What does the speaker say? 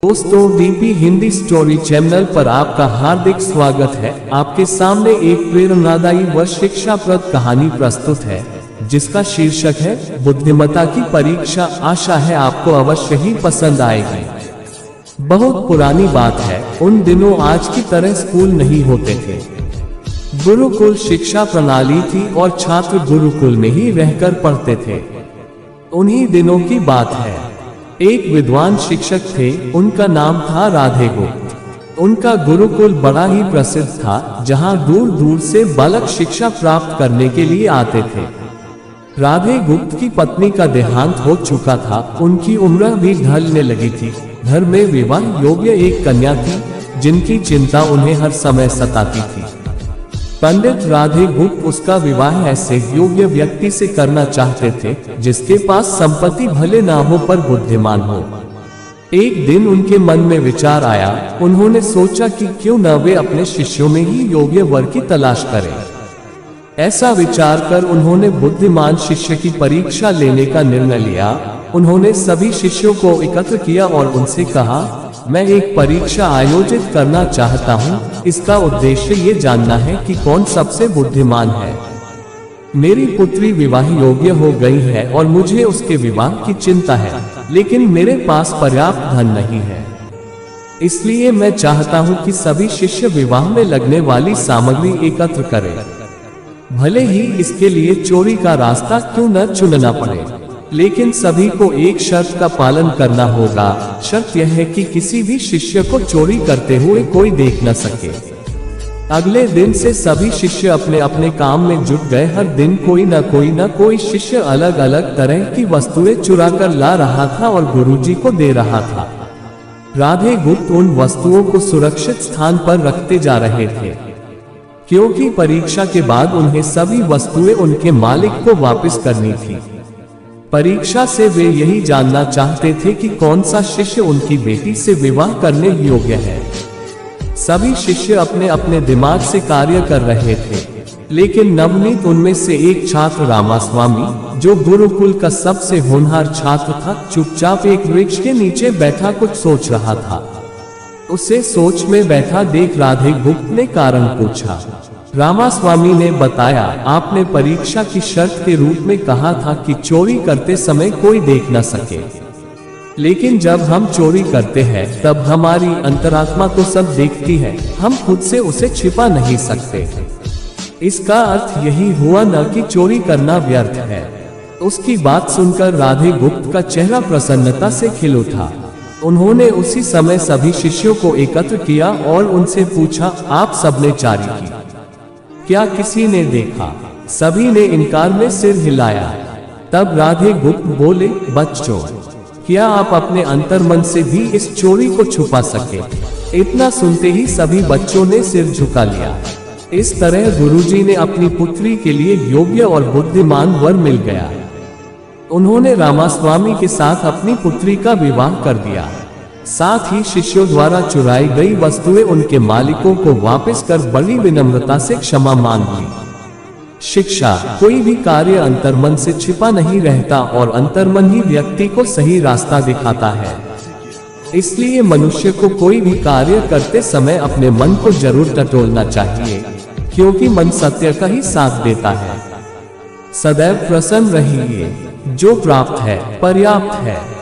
दोस्तों DP Hindi story channel पर आपका हार्दिक स्वागत है। आपके सामने एक प्रेरणादायी व शिक्षाप्रद कहानी प्रस्तुत है जिसका शीर्षक है बुद्धिमत्ता की परीक्षा। आशा है आपको अवश्य ही पसंद आएगी। बहुत पुरानी बात है, उन दिनों आज की तरह स्कूल नहीं होते थे। गुरुकुल शिक्षा प्रणाली थी और छात्र गुरुकुल में ही रहकर पढ़ते थे। उन्हीं दिनों की बात है। एक विद्वान शिक्षक थे, उनका नाम था राधे गुप्त। उनका गुरुकुल बड़ा ही प्रसिद्ध था, जहां दूर दूर से बालक शिक्षा प्राप्त करने के लिए आते थे। राधे गुप्त की पत्नी का देहांत हो चुका था, उनकी उम्र भी ढलने लगी थी। घर में विवाह योग्य एक कन्या थी, जिनकी चिंता उन्हें हर समय सताती थी। पंडित राधे गुप्त उसका विवाह ऐसे योग्य व्यक्ति से करना चाहते थे जिसके पास संपत्ति भले ना हो पर बुद्धिमान हो। एक दिन उनके मन में विचार आया, उन्होंने सोचा कि क्यों न वे अपने शिष्यों में ही योग्य वर की तलाश करें। ऐसा विचार कर उन्होंने बुद्धिमान शिष्य की परीक्षा लेने का निर्णय लिया। उन्होंने सभी शिष्यों को एकत्र किया और उनसे कहा, मैं एक परीक्षा आयोजित करना चाहता हूँ। इसका उद्देश्य ये जानना है कि कौन सबसे बुद्धिमान है। मेरी पुत्री विवाह योग्य हो गई है और मुझे उसके विवाह की चिंता है, लेकिन मेरे पास पर्याप्त धन नहीं है। इसलिए मैं चाहता हूँ कि सभी शिष्य विवाह में लगने वाली सामग्री एकत्र करें, भले ही इसके लिए चोरी का रास्ता क्यों न चुनना पड़े। लेकिन सभी को एक शर्त का पालन करना होगा। शर्त यह है कि किसी भी शिष्य को चोरी करते हुए कोई देख न सके। अगले दिन से सभी शिष्य अपने अपने काम में जुट गए। हर दिन कोई न कोई शिष्य अलग अलग तरह की वस्तुएं चुरा कर ला रहा था और गुरुजी को दे रहा था। राधे गुप्त उन वस्तुओं को सुरक्षित स्थान पर रखते जा रहे थे, क्योंकि परीक्षा के बाद उन्हें सभी वस्तुएं उनके मालिक को वापस करनी थी। परीक्षा से वे यही जानना चाहते थे कि कौन सा शिष्य उनकी बेटी से विवाह करने योग्य है। सभी शिष्य अपने अपने दिमाग से कार्य कर रहे थे, लेकिन नवनीत उनमें से एक छात्र रामास्वामी, जो गुरुकुल का सबसे होनहार छात्र था, चुपचाप एक वृक्ष के नीचे बैठा कुछ सोच रहा था। उसे सोच में बैठा देख राधे गुप्त ने कारण पूछा। रामास्वामी ने बताया, आपने परीक्षा की शर्त के रूप में कहा था कि चोरी करते समय कोई देख न सके, लेकिन जब हम चोरी करते हैं तब हमारी अंतरात्मा तो सब देखती है, हम खुद से उसे छिपा नहीं सकते। इसका अर्थ यही हुआ न कि चोरी करना व्यर्थ है। उसकी बात सुनकर राधे गुप्त का चेहरा प्रसन्नता से खिल उठा। उन्होंने उसी समय सभी शिष्यों को एकत्र किया और उनसे पूछा, आप सबने चोरी की क्या? किसी ने देखा? सभी ने इनकार में सिर हिलाया। तब राधे गुप्त बोले, बच्चों, क्या आप अपने अंतर्मन से भी इस चोरी को छुपा सके? इतना सुनते ही सभी बच्चों ने सिर झुका लिया। इस तरह गुरुजी ने अपनी पुत्री के लिए योग्य और बुद्धिमान वर मिल गया। उन्होंने रामास्वामी के साथ अपनी पुत्री का विवाह कर दिया। साथ ही शिष्यों द्वारा चुराई गई वस्तुएं उनके मालिकों को वापस कर बड़ी विनम्रता से क्षमा मांग ली। शिक्षा, कोई भी कार्य अंतर्मन से छिपा नहीं रहता और अंतर्मन ही व्यक्ति को सही रास्ता दिखाता है। इसलिए मनुष्य को कोई भी कार्य करते समय अपने मन को जरूर टटोलना चाहिए, क्योंकि मन सत्य का ही साथ देता है। सदैव प्रसन्न रहिए, जो प्राप्त है पर्याप्त है।